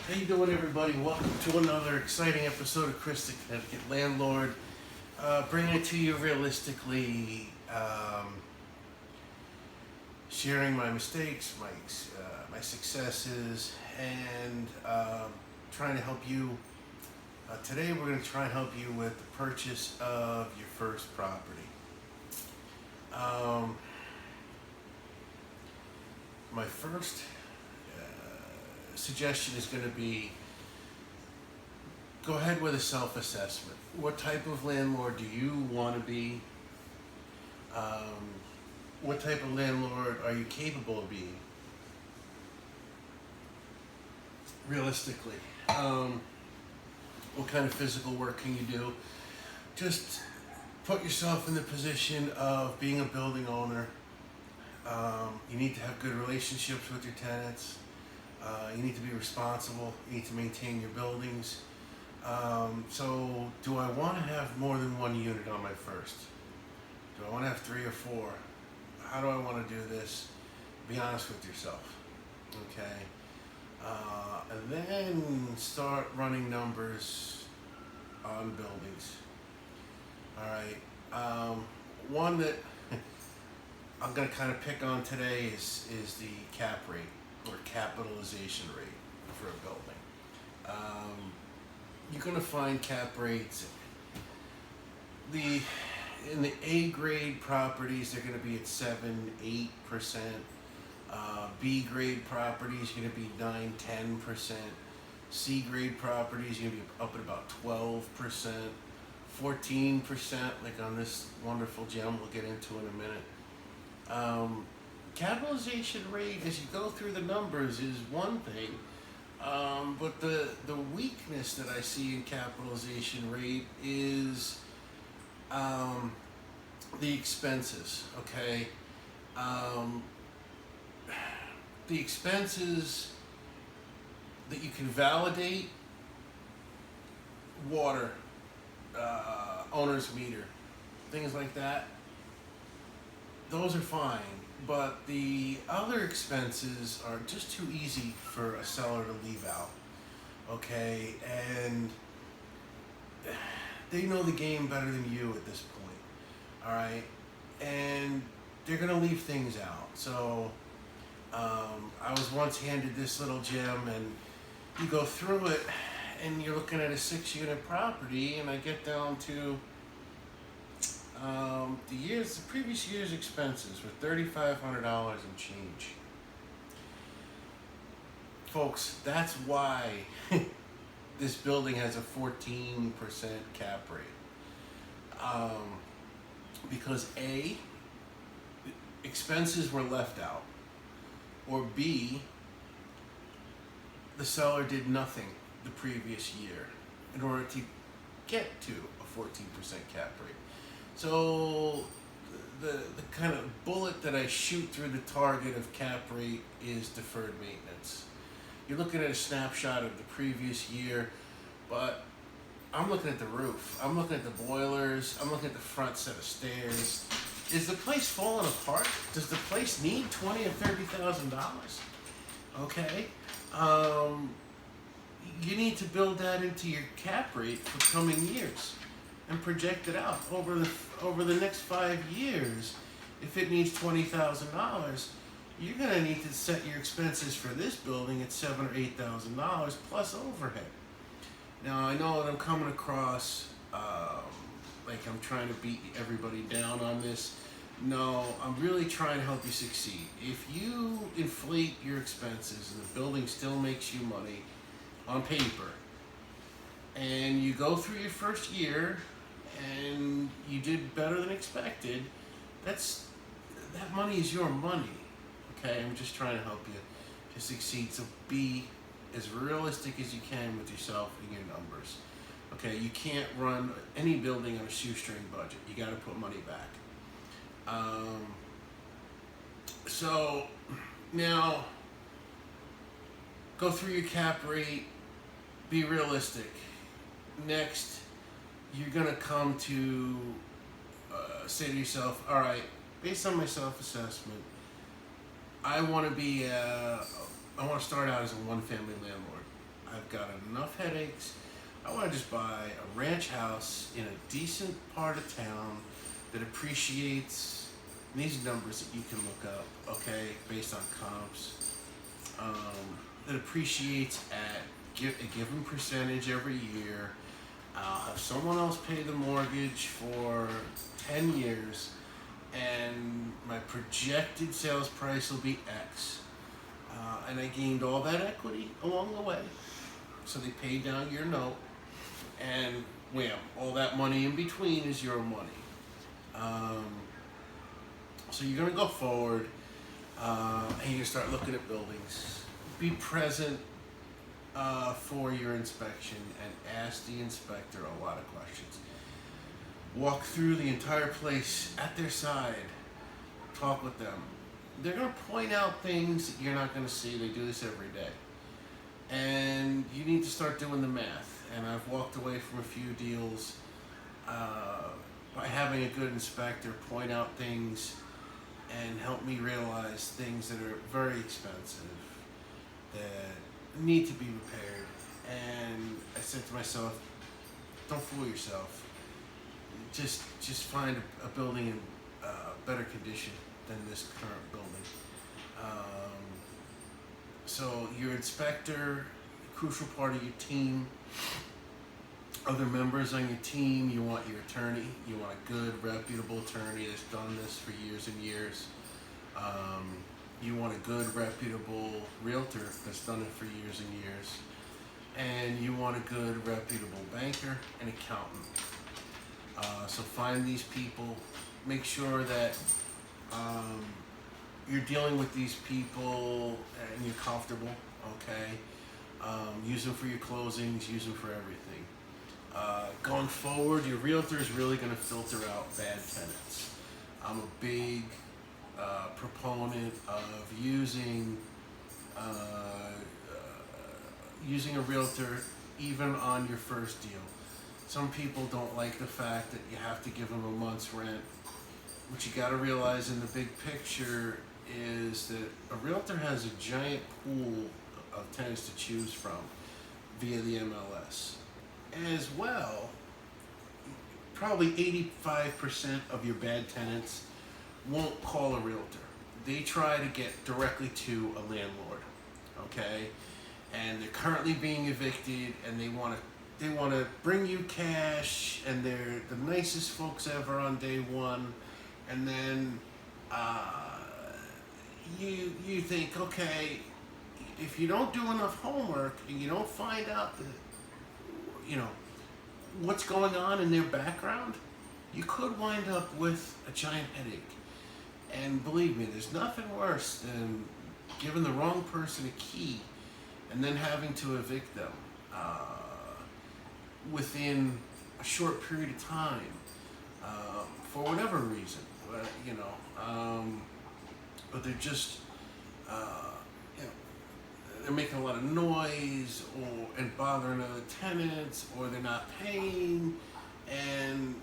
How you doing, everybody? Welcome to another exciting episode of Chris the Connecticut Landlord. Bringing it to you realistically, sharing my mistakes, my successes, and trying to help you. Today we're going to try and help you with the purchase of your first property. My first suggestion is going to be go ahead with a self-assessment. What type of landlord do you want to be? What type of landlord are you capable of being? Realistically, what kind of physical work can you do? Just put yourself in the position of being a building owner. You need to have good relationships with your tenants. You need to be responsible. You need to maintain your buildings. So do I want to have more than one unit on my first? Do I want to have 3 or 4? How do I want to do this? Be honest with yourself, okay? And then start running numbers on buildings. All right. One that I'm going to kind of pick on today is the cap rate or capitalization rate for a building. You're going to find cap rates. In the A grade properties, they're going to be at 7-8%. B grade properties are going to be 9-10%. C grade properties are going to be up at about 12%. 14%, like on this wonderful gem we'll get into in a minute. Capitalization rate, as you go through the numbers, is one thing, but the weakness that I see in capitalization rate is the expenses, okay? The expenses that you can validate: water, owner's meter, things like that, those are fine. But the other expenses are just too easy for a seller to leave out, okay? And they know the game better than you at this point, all right? And they're gonna leave things out. So I was once handed this little gem, and you go through it, and you're looking at a 6-unit property, and I get down to the previous year's expenses were $3,500 and change. Folks, that's why this building has a 14% cap rate. Because A, expenses were left out, or B, the seller did nothing the previous year in order to get to a 14% cap rate. So the kind of bullet that I shoot through the target of cap rate is deferred maintenance. You're looking at a snapshot of the previous year, but I'm looking at the roof. I'm looking at the boilers. I'm looking at the front set of stairs. Is the place falling apart? Does the place need $20,000 or $30,000? Okay. You need to build that into your cap rate for coming years and project it out over the next 5 years. If it needs $20,000, you're going to need to set your expenses for this building at $7,000 or $8,000 plus overhead. Now I know that I'm coming across like I'm trying to beat everybody down on this. No, I'm really trying to help you succeed. If you inflate your expenses and the building still makes you money on paper, and you go through your first year and you did better than expected, that money is your money. Okay, I'm just trying to help you to succeed. So be as realistic as you can with yourself and your numbers. Okay, you can't run any building on a shoestring budget. You got to put money back. So now go through your cap rate. Be realistic. Next, you're gonna come to say to yourself, all right, based on my self-assessment, I want to start out as a one-family landlord. I've got enough headaches. I want to just buy a ranch house in a decent part of town that appreciates these numbers that you can look up, okay, based on comps, that appreciates at a given percentage every year. I'll have someone else pay the mortgage for 10 years, and my projected sales price will be X. And I gained all that equity along the way. So they paid down your note, and wham, all that money in between is your money. So you're going to go forward, and you're going to start looking at buildings. Be present for your inspection and ask the inspector a lot of questions. Walk through the entire place at their side. Talk with them. They're going to point out things that you're not going to see. They do this every day. And you need to start doing the math. And I've walked away from a few deals by having a good inspector point out things and help me realize things that are very expensive that need to be repaired. And I said to myself, don't fool yourself. Just find a building in better condition than this current building. So your inspector, crucial part of your team, other members on your team, you want your attorney, you want a good, reputable attorney that's done this for years and years. You want a good, reputable realtor that's done it for years and years. And you want a good, reputable banker and accountant. So find these people, make sure that you're dealing with these people and you're comfortable, okay? Use them for your closings, use them for everything. Going forward, your realtor is really going to filter out bad tenants. I'm a big proponent of using a realtor even on your first deal. Some people don't like the fact that you have to give them a month's rent. What you got to realize in the big picture is that a realtor has a giant pool of tenants to choose from via the MLS. As well, probably 85% of your bad tenants won't call a realtor. They try to get directly to a landlord, okay? And they're currently being evicted, and they want to bring you cash, and they're the nicest folks ever on day one, and then you think, okay, if you don't do enough homework and you don't find out what's going on in their background, you could wind up with a giant headache. And believe me, there's nothing worse than giving the wrong person a key and then having to evict them within a short period of time for whatever reason. But they're just they're making a lot of noise and bothering other tenants, or they're not paying, and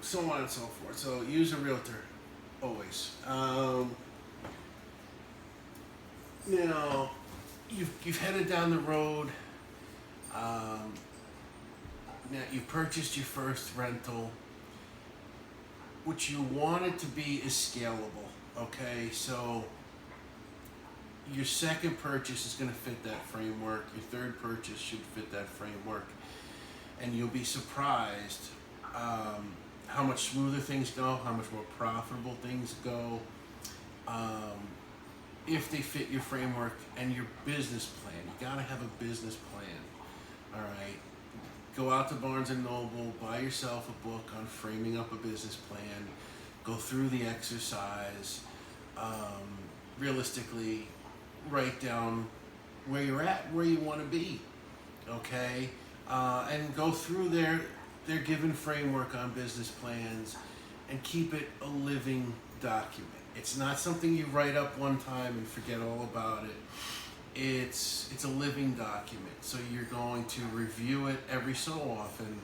so on and so forth. So use a realtor always. You've headed down the road. Now you've purchased your first rental. What you want it to be is scalable. Okay, so your second purchase is going to fit that framework. Your third purchase should fit that framework, and you'll be surprised how much smoother things go, how much more profitable things go, if they fit your framework and your business plan. You got to have a business plan. All right, go out to Barnes and Noble, buy yourself a book on framing up a business plan. Go through the exercise. Realistically, write down where you're at, where you want to be, okay? And go through their given framework on business plans and keep it a living document. It's not something you write up one time and forget all about it. It's a living document. So you're going to review it every so often.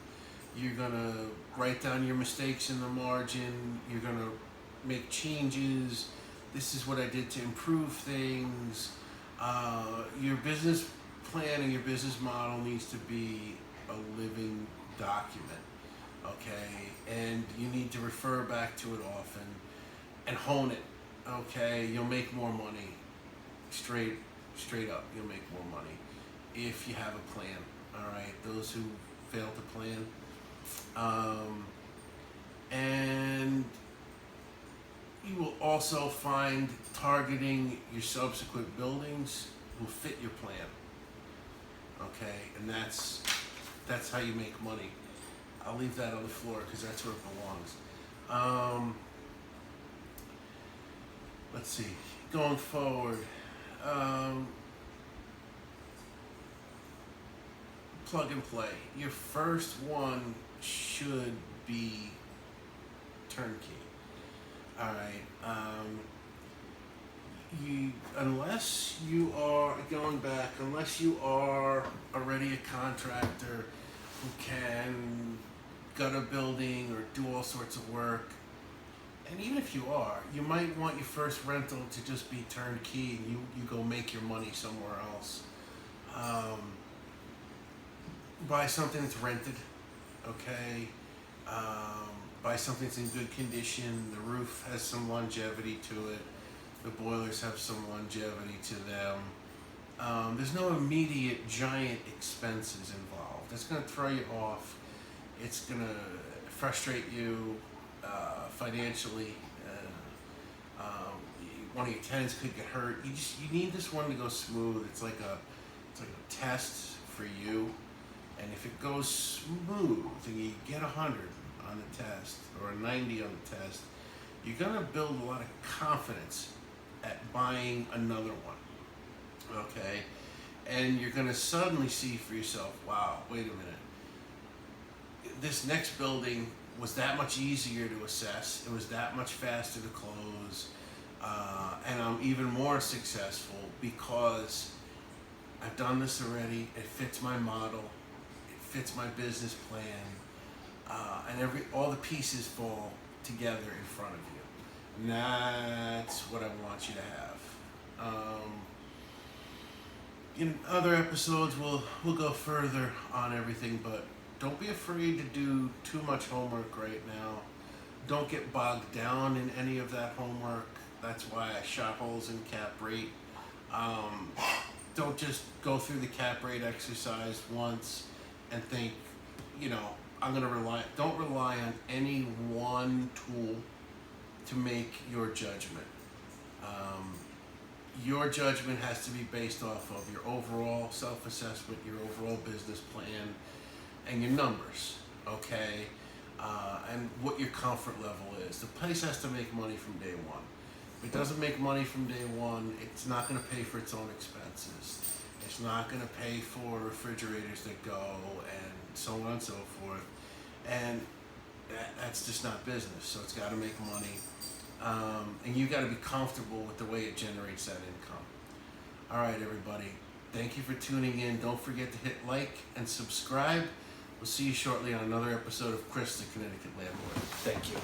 You're going to write down your mistakes in the margin. You're going to make changes. This is what I did to improve things. Your business plan and your business model needs to be a living document, okay? And you need to refer back to it often and hone it, okay? You'll make more money, straight up, you'll make more money if you have a plan, all right? Those who fail to plan, and you will also find targeting your subsequent buildings will fit your plan, okay? And that's how you make money. I'll leave that on the floor because that's where it belongs. Let's see, going forward, plug and play. Your first one should be turnkey. All right. Unless you are already a contractor who can gut a building or do all sorts of work, and even if you are, you might want your first rental to just be turnkey, and you go make your money somewhere else. Buy something that's rented, okay? Buy something that's in good condition. The roof has some longevity to it. The boilers have some longevity to them. There's no immediate giant expenses involved. It's going to throw you off. It's going to frustrate you financially. One of your tenants could get hurt. You need this one to go smooth. It's like a test for you. And if it goes smooth and you get 100 on the test or a 90 on the test, you're gonna build a lot of confidence at buying another one, okay? And you're gonna suddenly see for yourself, wow, wait a minute. This next building was that much easier to assess. It was that much faster to close. And I'm even more successful because I've done this already. It fits my model. Fits my business plan, and all the pieces fall together in front of you. And that's what I want you to have. In other episodes, we'll go further on everything, but don't be afraid to do too much homework right now. Don't get bogged down in any of that homework. That's why I shot holes in cap rate. Don't just go through the cap rate exercise once and think, don't rely on any one tool to make your judgment. Your judgment has to be based off of your overall self-assessment, your overall business plan, and your numbers, okay? And what your comfort level is. The place has to make money from day one. If it doesn't make money from day one, it's not going to pay for its own expenses. It's not going to pay for refrigerators that go and so on and so forth. And that's just not business. So it's got to make money. And you got to be comfortable with the way it generates that income. All right, everybody. Thank you for tuning in. Don't forget to hit like and subscribe. We'll see you shortly on another episode of Chris, the Connecticut Landlord. Thank you.